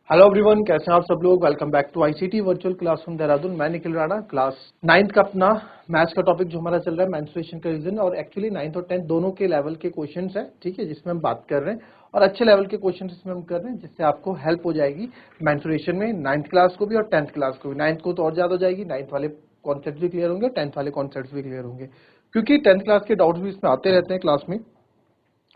Hello everyone, कैसे हैं आप सब लोग। Welcome back to ICT virtual classroom Dehradun. मैं निखिल राणा। क्लास 9th का अपना मैथ्स का टॉपिक जो हमारा चल रहा है मेंस्ट्रुएशन का रीजन, और एक्चुअली 9th और 10th दोनों के लेवल के क्वेश्चंस हैं, ठीक है, जिसमें हम बात कर रहे हैं और अच्छे लेवल के क्वेश्चंस इसमें हम कर रहे हैं, जिससे आपको हेल्प हो जाएगी मेंस्ट्रुएशन में 9th क्लास को भी और 10th क्लास को भी। 9th को तो और ज्यादा हो जाएगी, 9th वाले कॉन्सेप्ट भी क्लियर होंगे और 10th वाले कॉन्सेप्ट भी क्लियर होंगे, क्योंकि 10th क्लास के डाउट्स भी इसमें आते रहते हैं क्लास में।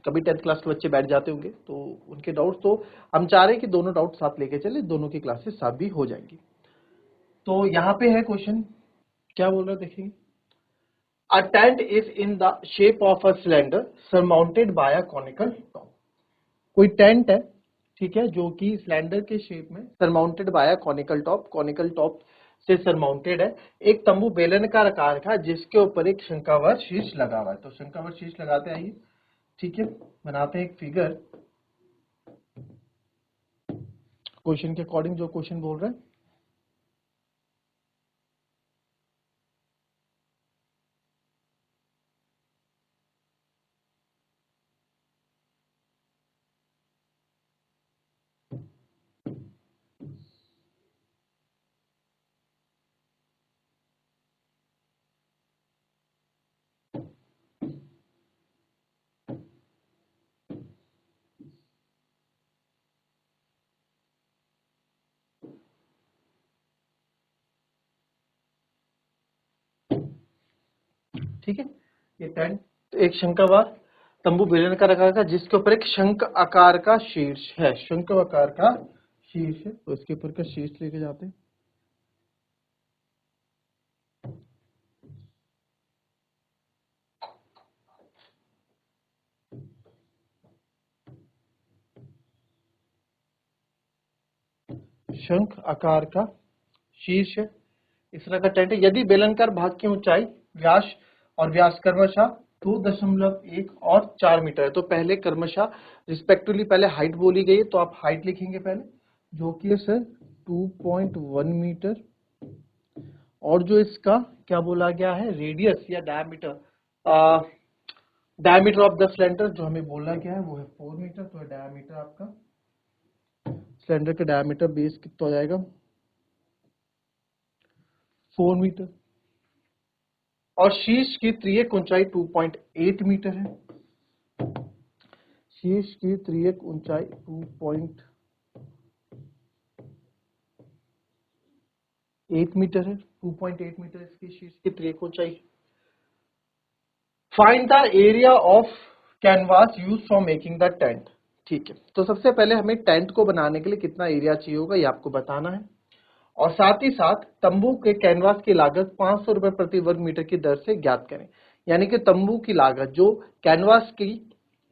कभी 10th क्लास के बच्चे बैठ जाते होंगे तो उनके डाउट्स, तो हम चाह रहे हैं कि दोनों डाउट साथ लेके चले, दोनों की क्लासेस साथ भी हो जाएंगी। तो यहाँ पे है क्वेश्चन, क्या बोल रहा है देखेंगे। A tent is in the shape of a cylinder surmounted by a conical top. कोई टेंट है, ठीक है, जो कि सिलेंडर के शेप में surmounted by a conical top, conical top से सरमाउंटेड है। एक तंबू बेलनाकार आकार का जिसके ऊपर एक शंक्वाकार शीर्ष लगा हुआ है। तो शंक्वाकार शीर्ष लगाते आइए, ठीक है, बनाते हैं एक फिगर क्वेश्चन के अकॉर्डिंग, जो क्वेश्चन बोल रहे हैं। ठीक है, ये टेंट एक शंक्वाकार तंबू बेलनाकार आकार का जिसके ऊपर एक शंख आकार का शीर्ष है, शंख आकार का शीर्ष है। तो इसके ऊपर का शीर्ष लेके जाते हैं। शंख आकार का शीर्ष है, इस तरह का टेंट है। यदि बेलनाकार भाग की ऊंचाई, व्यास और व्यास क्रमशः 2.1 और 4 मीटर है, तो पहले क्रमशः रिस्पेक्टिवली पहले हाइट बोली गई है, तो आप हाइट लिखेंगे पहले, जो कि है सर 2.1 मीटर। और जो इसका क्या बोला गया है, रेडियस या diameter, diameter of the cylinder जो हमें बोला गया है वो है 4 मीटर। तो डायमीटर आपका सिलेंडर का डायमीटर बेस कितना हो जाएगा, 4 मीटर। और शीर्ष की त्रियक ऊंचाई 2.8 मीटर है। शीर्ष की त्रियक ऊंचाई 2.8 मीटर है, 2.8 मीटर इसकी शीर्ष की त्रियक ऊंचाई। Find the area of canvas use for making the tent. ठीक है, तो सबसे पहले हमें टेंट को बनाने के लिए कितना एरिया चाहिए होगा ये आपको बताना है, और साथ ही साथ तंबू के कैनवास की लागत 500 रुपए प्रति वर्ग मीटर की दर से ज्ञात करें। यानी कि तंबू की लागत, जो कैनवास की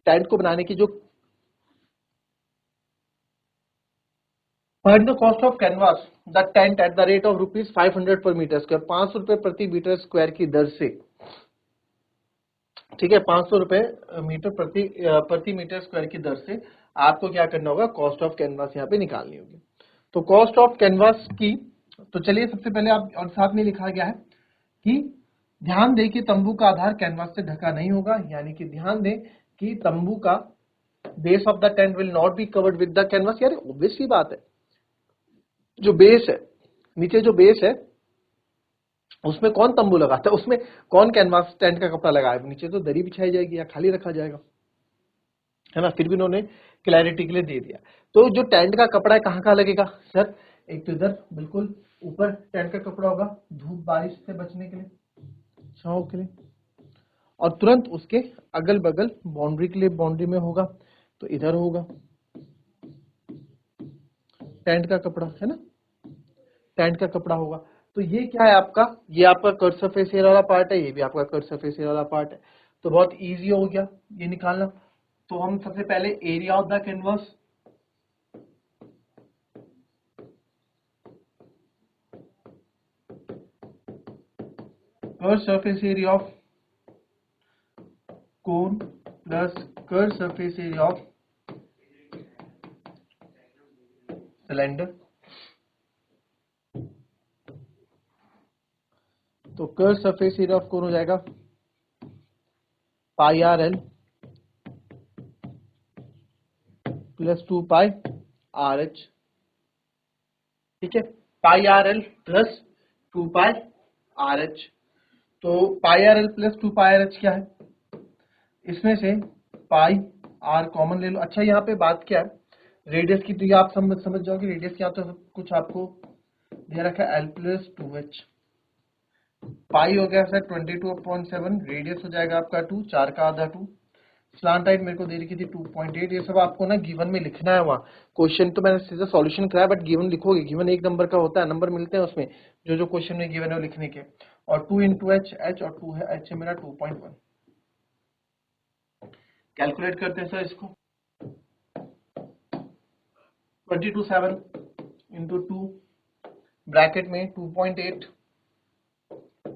टेंट को बनाने की जो find the cost of canvas the tent at the rate of ₹500 पर मीटर स्क्वायर, 500 रुपए प्रति मीटर स्क्वायर की दर से। ठीक है, 500 रुपए मीटर प्रति मीटर स्क्वायर की दर से आपको क्या करना होगा, कॉस्ट ऑफ कैनवास यहाँ पे निकालनी होगी। तो कॉस्ट ऑफ कैनवास की, तो चलिए सबसे पहले आप, और साथ में लिखा गया है कि ध्यान दें कि तंबू का आधार कैनवास से ढका नहीं होगा। यानी कि ध्यान दें कि तंबू का base of the tent will not be covered with the canvas. यार ऑब्वियसली बात है, जो बेस है, नीचे जो बेस है उसमें कौन तंबू लगाता है, उसमें कौन कैनवास टेंट का कपड़ा लगाएगा, नीचे तो दरी बिछाई जाएगी या खाली रखा जाएगा, है ना। फिर भी उन्होंने क्लैरिटी के लिए दे दिया। तो जो टेंट का कपड़ा है कहाँ कहाँ लगेगा सर, एक तो इधर बिल्कुल ऊपर टेंट का कपड़ा होगा धूप बारिश से बचने के लिए, छांव के लिए, और तुरंत उसके अगल बगल बाउंड्री के लिए, बाउंड्री में होगा तो इधर होगा टेंट का कपड़ा, है ना, टेंट का कपड़ा होगा। तो ये क्या है आपका, ये आपका कर्व सरफेस एरिया वाला पार्ट है, ये भी आपका कर्व सरफेस एरिया वाला पार्ट है। तो बहुत इजी हो गया ये निकालना। तो हम सबसे पहले area of the canvas, curve surface area of cone plus curve surface area of cylinder. तो curve surface area of cone हो जाएगा pi r l plus 2 pi r h. ठीक है, pi r l plus 2 pi r h. तो pi r l plus 2 pi r h क्या है, इसमें से पाई आर कॉमन ले लो। अच्छा यहाँ पे बात क्या है, रेडियस की, तो ये आप समझ जाओगे रेडियस क्या होता है, कुछ आपको दे रखा है एल प्लस 2 एच। पाई हो गया सर 22.7, रेडियस हो जाएगा आपका 2, 4 का आधा 2, स्लांट हाइट मेरे को दे रखी थी 2.8। ये सब आपको ना गिवन में लिखना है, वहाँ क्वेश्चन तो मैंने सीधा सॉल्यूशन कराया, बट गिवन लिखोगे, गिवन 1 नंबर का होता है, नंबर मिलते हैं उसमें जो जो क्वेश्चन में गिवन है वो लिखने के। और 2 इंटू एच, एच और 2 है, एच है मेरा 2.1। कैलकुलेट करते हैं सर इसको, 22.7 इंटू 2 ब्रैकेट में 2.8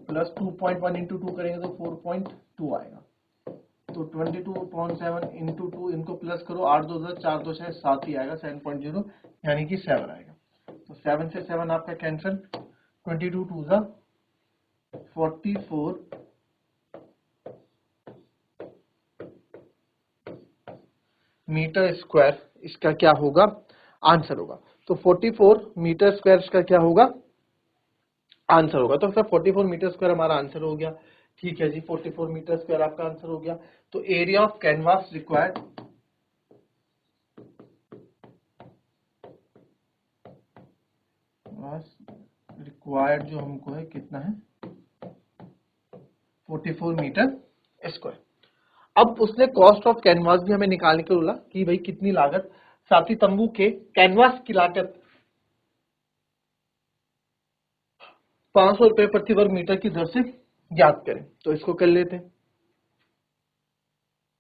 प्लस 2.1 इंटू 2 करेंगे तो 4.2 आएगा। तो 22.7 इंटू 2, इनको प्लस करो, 8 2 10, 4 2 6 7 ही आएगा, 7.0 यानी कि 7 आएगा। तो 7 से 7 आपका कैंसिल, 22 2 जा 44 मीटर स्क्वायर इसका क्या होगा, आंसर होगा। तो 44 मीटर स्क्वायर इसका क्या होगा, आंसर होगा। तो सर 44 मीटर स्क्वायर हमारा आंसर हो गया। ठीक है जी, 44 मीटर स्क्वायर आपका आंसर हो गया। तो एरिया ऑफ कैनवास रिक्वायर्ड, जो हमको है कितना है, 44 मीटर स्क्वायर। अब उसने कॉस्ट ऑफ कैनवास भी हमें निकालने के बोला कि भाई कितनी लागत, साथी तंबू के कैनवास की लागत 500 रुपए प्रति वर्ग मीटर की दर से ज्ञात करें। तो इसको कर लेते हैं,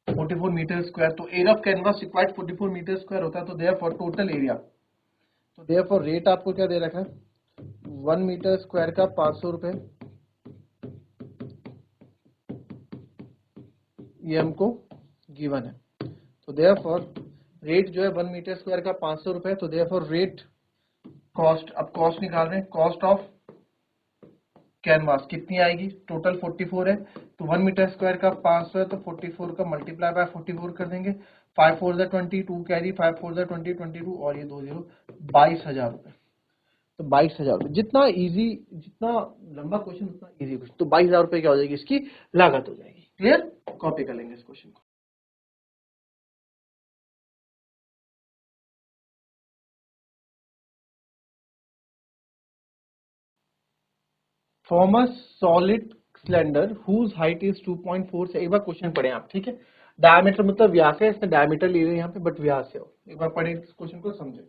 44 मीटर स्क्वायर, तो area of canvas required 44 metre square होता है। तो देयरफॉर टोटल एरिया, तो देयरफॉर रेट आपको क्या दे रखा है, 1 मीटर स्क्वायर का 500 रुपए, ये हमको गिवन है। तो देयरफॉर रेट जो है 1 मीटर स्क्वायर का 500 रुपए, तो देयरफॉर रेट कॉस्ट, अब कॉस्ट निकाल रहे हैं, कॉस्ट ऑफ कैनवास कितनी आएगी, टोटल 44 है, तो 1 मीटर स्क्वायर का 500 है, तो 44 का मल्टीप्लाई बाय 44 कर देंगे, 5 4 22 कैरी, 5 4 20 22 और ये 2 0, 22,000 रुपए। तो 22,000 रुपए, जितना इजी, जितना लंबा क्वेश्चन उतना इजी क्वेश्चन, तो 22,000 रुपए क्या हो जाएगी, इसकी लागत हो जाएगी। क्लियर, कॉपी कर लेंगे इस क्वेश्चन को। Form a solid cylinder whose height is 2.4 से, एक बार क्वेश्चन पढ़े आप, ठीक है। डायमीटर मतलब व्यास है, इसने डायमीटर ले रहे हैं यहाँ पे, बट व्यास है। एक बार पढ़े इस क्वेश्चन को, समझे।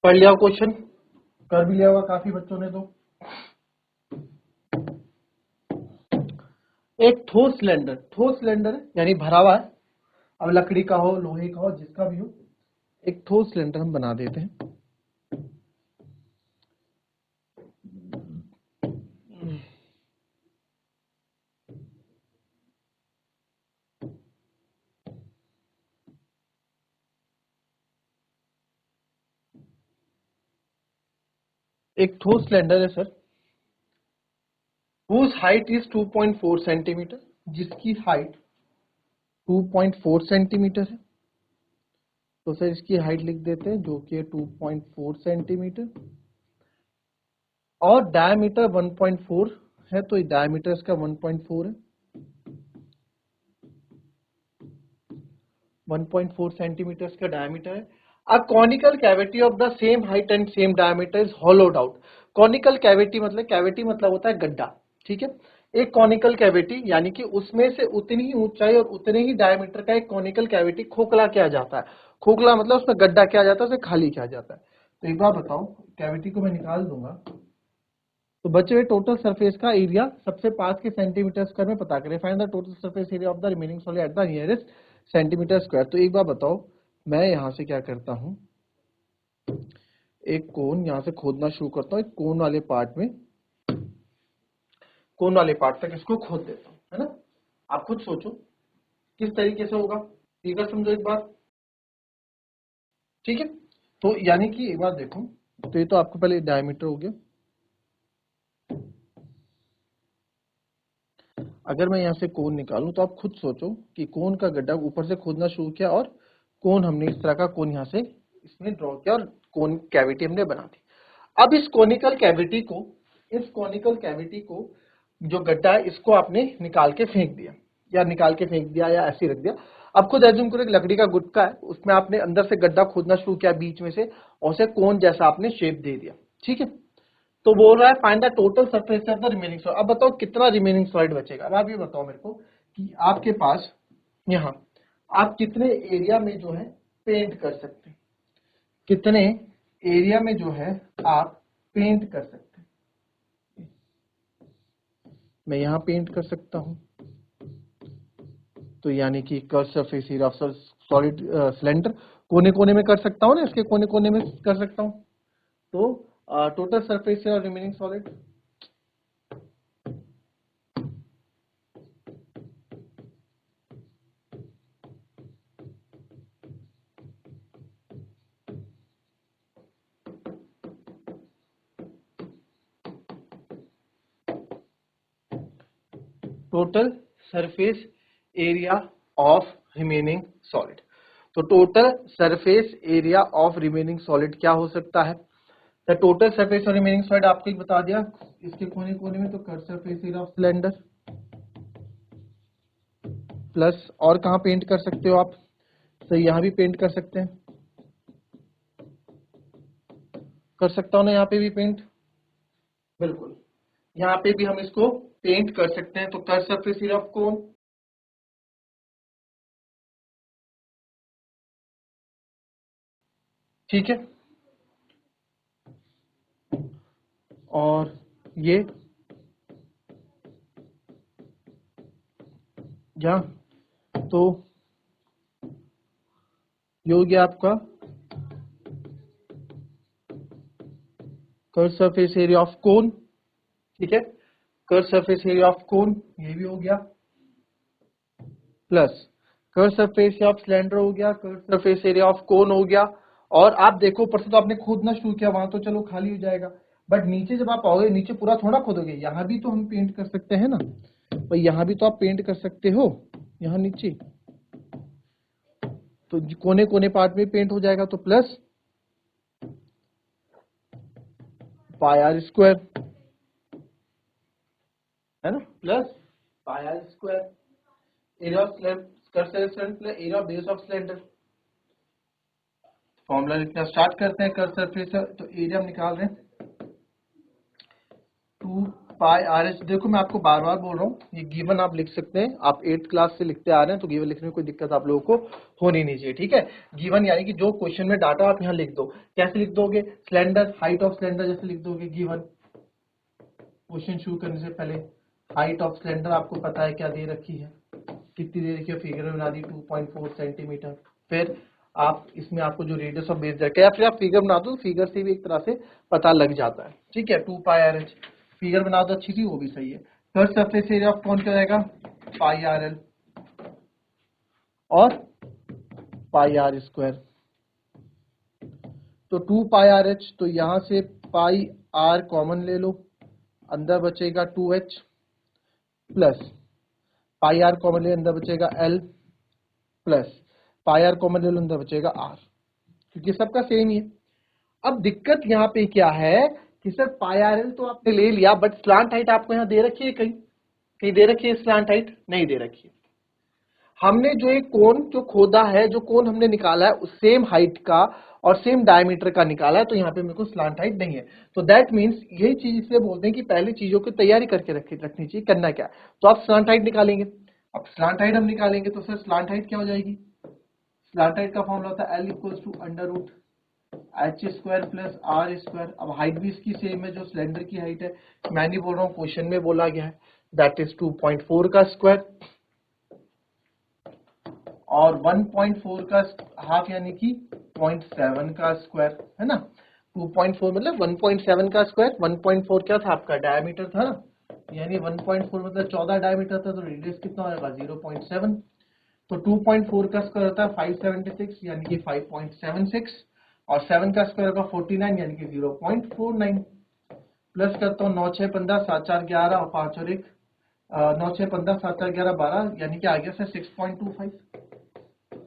पढ़ लिया क्वेश्चन, कर भी लिया होगा काफी बच्चों ने। तो एक ठोस सिलेंडर है यानी भरा हुआ है, अब लकड़ी का हो, लोहे का हो, जिसका भी हो, एक ठोस सिलेंडर हम बना देते हैं। एक ठोस सिलेंडर है sir, whose height is 2.4 centimetre, जिसकी हाइट 2.4 सेंटीमीटर है। तो सर इसकी हाइट लिख देते हैं जो कि है 2.4 सेंटीमीटर, और डायमीटर 1.4 है, तो डायमीटर इसका 1.4 है, 1.4 सेंटीमीटर का डायमीटर है। A conical cavity of the same height and same diameter is होलोड out. Conical cavity मतलब, कैविटी मतलब होता है गड्ढा, ठीक है। एक कॉनिकल कैविटी यानी कि उसमें से उतनी ही ऊंचाई और उतने ही डायमीटर का एक कॉनिकल कैविटी खोखला किया जाता है। खोखला मतलब उसमें गड्ढा किया जाता है, उसे खाली किया जाता है। तो एक बार बताओ, कैविटी को मैं निकाल दूंगा, तो बचे हुए टोटल सरफेस का एरिया सबसे पास के सेंटीमीटर स्क्वायर में पता करें। Find the total surface area of the remaining solid at the nearest centimetre square. तो एक बार बताओ, मैं यहां से क्या करता हूं, एक कोन यहां से खोदना शुरू करता हूं, एक कोन वाले पार्ट तक इसको खोद देता हूं, है ना। आप खुद सोचो किस तरीके से होगा, ठीक है, समझो एक बार, ठीक है। तो यानी कि एक बार देखो, तो ये तो आपको पहले डायमीटर हो गया। अगर मैं यहाँ से कोन निकालूं तो आप खुद सोचो कि कोन का गड्ढा ऊपर से खोदना शुरू किया और कोन हमने इस तरह का कोन यहाँ से इसमें ड्रॉ किया और कोन कैविटी हमने बना दी। अब इस कोनिकल कैविटी को जो गड्ढा है इसको आपने निकाल के फेंक दिया या ऐसे ही रख दिया। अब खुद एज्यूम करो एक लकड़ी का गुटका है, उसमें आपने अंदर से गड्ढा खोदना शुरू किया बीच में से और उसे कोन जैसा आपने शेप दे दिया, ठीक है। तो बोल रहा है find the total surface of the remaining solid. अब बताओ कितना रिमेनिंग सॉलिड बचेगा। अब आप ये बताओ मेरे को कि आपके पास यहाँ आप कितने एरिया में जो है पेंट कर सकते हैं, कितने एरिया में जो है आप पेंट कर सकते हैं। मैं यहाँ पेंट कर सकता हूं, तो यानी कि curve surface area of solid cylinder कोने कोने में कर सकता हूं ना, इसके कोने कोने में कर सकता हूं। तो total surface area remaining solid total surface area of remaining solid. तो total surface area of remaining solid क्या हो सकता है। The total surface of remaining solid आपको एक बता दिया इसके कोने कोने में, तो curve surface area of cylinder plus और कहां पेंट कर सकते हो आप, तो यहां भी पेंट कर सकते हैं, कर सकता हूं ना यहाँ पे भी पेंट, बिल्कुल यहाँ पे भी हम इसको पेंट कर सकते हैं। तो कर्व सरफेस एरिया ऑफ कोन, ठीक है। और ये जहां तो ये हो गया आपका कर्व सरफेस एरिया ऑफ कोन, ठीक है। कर्व सरफेस एरिया ऑफ कोन ये भी हो गया, plus curve surface area of cylinder हो गया, curve surface area of cone हो गया। और आप देखो ऊपर से तो आपने खोदना शुरू किया, वहां तो चलो खाली हो जाएगा, बट नीचे जब आप आओगे नीचे पूरा थोड़ा खोदोगे, यहाँ भी तो हम पेंट कर सकते हैं ना, तो यहाँ भी तो आप पेंट कर सकते हो, यहाँ नीचे तो कोने कोने पार्ट में पेंट हो जाएगा। तो प्लस पाई आर स्क्वायर है ना, plus pi R square area of cylinder area of base of cylinder. Formula लिखना स्टार्ट करते हैं। कर्व सरफेस तो एरिया हम निकाल रहे हैं 2 पाई आर एच। देखो मैं आपको बार बार बोल रहा हूँ, ये गिवन आप लिख सकते हैं, आप 8th क्लास से लिखते आ रहे हैं तो गिवन लिखने में कोई दिक्कत आप लोगों को होनी नहीं चाहिए, ठीक है। गिवन यानी कि जो क्वेश्चन में डाटा आप यहाँ लिख दो। कैसे लिख दोगे, सिलेंडर हाइट ऑफ सिलेंडर जैसे लिख दोगे गिवन, क्वेश्चन शुरू करने से पहले हाइट ऑफ सिलेंडर आपको पता है क्या दे रखी है, कितनी दे रखी है, फिगर में बना दी 2.4 सेंटीमीटर। फिर आप इसमें आपको जो रेडियस ऑफ बेस रखा है या फिर आप फिगर बना दो, फिगर से भी एक तरह से पता लग जाता है, ठीक है। 2 पाई आर एच फिगर बना दो अच्छी सी, वो भी सही है। कर्व सरफेस एरिया ऑफ कौन क्या रहेगा, पाई आर एल और पाई आर स्क्वायर। तो 2 पाई आर एच, तो यहां से पाई आर कॉमन ले लो, अंदर बचेगा 2h plus pi R common ले अंदर बचेगा l plus pi R common ले लो अंदर बचेगा r, क्योंकि सबका सेम ही है। अब दिक्कत यहाँ पे क्या है कि सर पाई आर एल तो आपने ले लिया, बट स्लांट हाइट आपको यहाँ दे रखी है, कहीं कहीं दे रखी है स्लांट हाइट, नहीं दे रखी है। हमने जो एक कोन जो खोदा है, जो कोन हमने निकाला है उस सेम हाइट का और सेम डायमीटर का निकाला है, तो यहाँ पे मेरे को स्लांट हाइट नहीं है। तो दैट मीन्स यही चीज इसलिए बोलते हैं कि पहले चीजों की तैयारी करके रखनी चाहिए। करना क्या, तो आप स्लांट हाइट निकालेंगे। अब स्लांट हाइट हम निकालेंगे तो सर स्लांट हाइट क्या हो जाएगी, स्लांट हाइट का फॉर्मूला होता है L equals to under root H square plus R square. अब हाइट भी इसकी सेम है जो सिलेंडर की हाइट है, मैं नहीं बोल रहा हूँ, क्वेश्चन में बोला गया है, दैट इज 2.4 का स्क्वायर और 1.4 का हाफ यानी कि 0.7 का स्क्वायर है ना। 2.4 मतलब 1.7 का स्क्वायर, 1.4 क्या था आपका डायमीटर था ना, यानी 1.4 मतलब 14 डायमीटर था, तो रेडियस कितना होगा 0.7। तो 2.4 का स्क्वायर होता है 576 यानी कि 5.76 और 7 का स्क्वायर होगा 49 यानी कि 0.49। प्लस करता हूँ 9 6 15 7 4 11 और 5 और 1 9 6 15 7 4 11 12 यानी कि आ गया सर 6.25।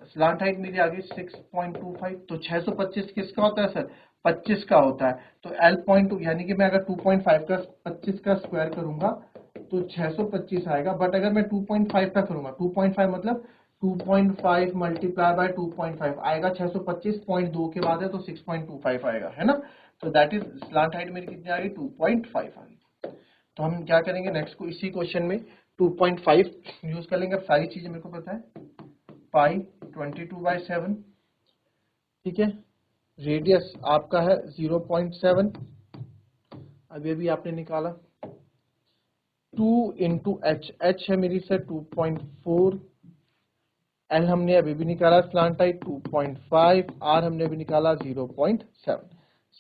स्लांट हाइट मेरी आ गई 6.25। तो 625 किसका होता है सर? 25 का होता है। तो L.2 यानी कि मैं अगर 2.5 का 25 का स्क्वायर करूंगा तो 625 आएगा। बट अगर मैं 2.5 का करूंगा, 2.5 मतलब 2.5 मल्टीप्लाई बाय 2.5 आएगा 625.2 के बाद है तो 6.25 आएगा, है ना। तो दैट इज स्लांट हाइट मेरी कितनी आ गई? 2.5 आ गई। तो हम क्या करेंगे नेक्स्ट को इसी क्वेश्चन में 2.5 यूज कर लेंगे। अब सारी चीजें मेरे को पता है। पाई 22/7, ठीक है। रेडियस आपका है 0.7, अभी आपने निकाला। 2 इंटू एच है मेरी सर 2.4। एल हमने अभी भी निकाला स्लांट हाइट 2.5, आर हमने अभी निकाला 0.7।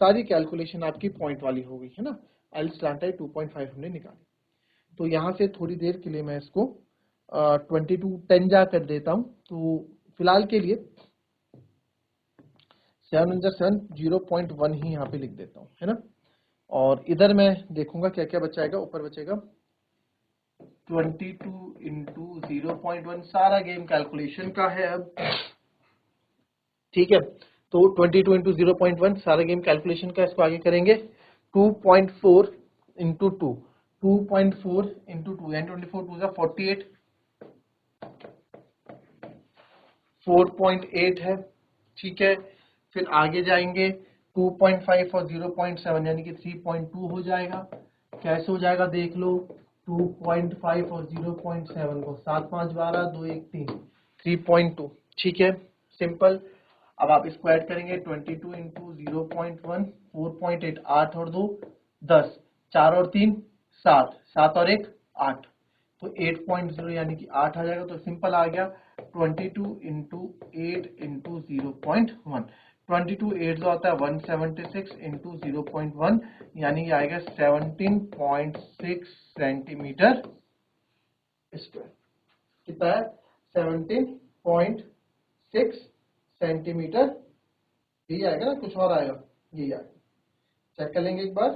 सारी कैलकुलेशन आपकी पॉइंट वाली हो गई है ना। एल स्लांट हाइट 2.5 हमने निकाली। तो यहां से थोड़ी देर के लिए मैं इसको 22 जा कर देता हूं। तो फिलहाल के लिए 7 0.1 ही यहाँ पे लिख देता हूँ, है ना। और इधर मैं देखूंगा क्या क्या बचाएगा। ऊपर बचेगा 22 इंटू 0.1। सारा गेम कैलकुलेशन का है अब, ठीक है। तो 22 इंटू 0.1 सारा गेम कैलकुलेशन का। इसको आगे करेंगे 2.4 इंटू 2, 2.4 इंटू 2 यानी 24 2 48, 4.8 है, ठीक है। फिर आगे जाएंगे 2.5 और 0.7 यानी कि 3.2 हो जाएगा। कैसे हो जाएगा देख लो। 2.5 और 0.7 को 7 5 12 2 1 3, 3.2, ठीक है। सिंपल। अब आप इसको ऐड करेंगे 22 इंटू 0.1, 4.8, 8 और 2 10, 4 और 3 7, 7 और 1 8, तो 8.0 यानी कि 8 आ जाएगा। तो सिंपल आ गया 22 इंटू 8 इंटू 0.1। 22 8 जो आता है 176 इंटू 0.1 यानी कि आएगा 17.6 सेंटीमीटर स्क्वायर। कितना है? 17.6 सेंटीमीटर। यही आएगा ना, कुछ और आएगा? यही आएगा। चेक कर लेंगे एक बार।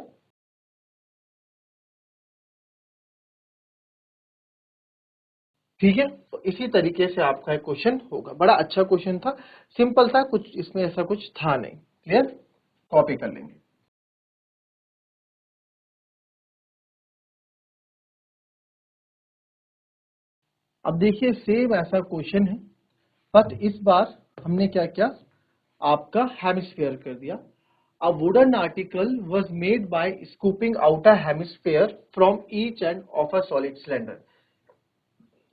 ठीक है। तो इसी तरीके से आपका एक क्वेश्चन होगा। बड़ा अच्छा क्वेश्चन था, सिंपल था, कुछ इसमें ऐसा कुछ था नहीं। क्लियर? कॉपी कर लेंगे। अब देखिए सेम ऐसा क्वेश्चन है, बट इस बार हमने क्या किया, आपका हेमिस्फेयर कर दिया। A wooden article was made by scooping out a hemisphere from each end of a solid cylinder।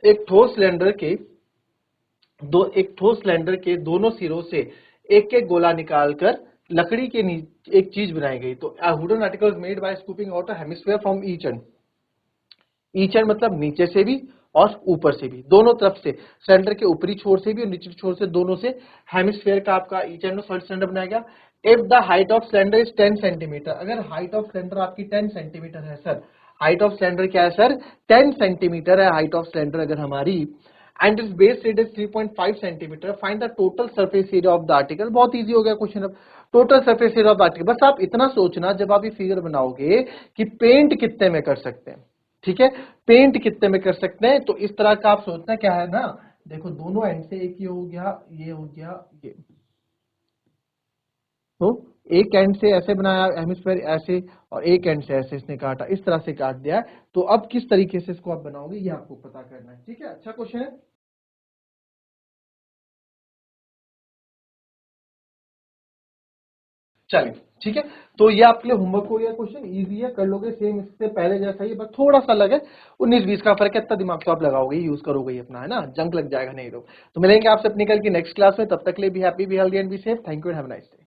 एक ठोस सिलेंडर के एक ठोस सिलेंडर के दोनों सिरों से एक एक गोला निकालकर लकड़ी के नीचे एक चीज बनाई गई। तो a wooden article was made by scooping out a hemisphere from each end। Each and मतलब नीचे से भी और ऊपर से भी, दोनों तरफ से, सिलेंडर के ऊपरी छोर से भी और निचले छोर से, दोनों से हेमिस्फेयर का आपका ईच एंड सॉलिड सिलेंडर बनाया गया। If the height of cylinder is 10 centimetre, अगर हाइट ऑफ सिलेंडर आपकी 10 सेंटीमीटर है सर, हाइट ऑफ सिलेंडर क्या है सर? 10 सेंटीमीटर है हाइट ऑफ सिलेंडर अगर हमारी, and is base radius 3.5 centimetre, find the total surface area of the article. बहुत easy हो गया क्वेश्चन। अब total surface area of the article, बस आप इतना सोचना जब आप ये फिगर बनाओगे कि पेंट कितने में कर सकते हैं, ठीक है। पेंट कितने में कर सकते हैं, तो इस तरह का आप सोचना क्या है ना। देखो दोनों एंड से एक ये हो गया, ये हो गया, ये, तो एक एंड से ऐसे बनाया हेमिस्फीयर ऐसे, और एक एंड से ऐसे इसने काटा, इस तरह से काट दिया है। तो अब किस तरीके से इसको आप बनाओगे ये आपको पता करना है, ठीक है। अच्छा क्वेश्चन है। चलिए ठीक है। तो ये आपके लिए होमवर्क हो गया। क्वेश्चन इजी है, कर लोगे, सेम इससे पहले जैसा ही, बस थोड़ा सा अलग है। 19-20 का फर्क है, इतना दिमाग तो आप लगाओगे, यूज करोगे ही अपना, है ना, जंक लग जाएगा नहीं तो। मिलेंगे आपसे अपनी कल की नेक्स्ट क्लास में, तब तक के लिए भी हैप्पी, भी healthy and be safe. Thank you and have a nice day.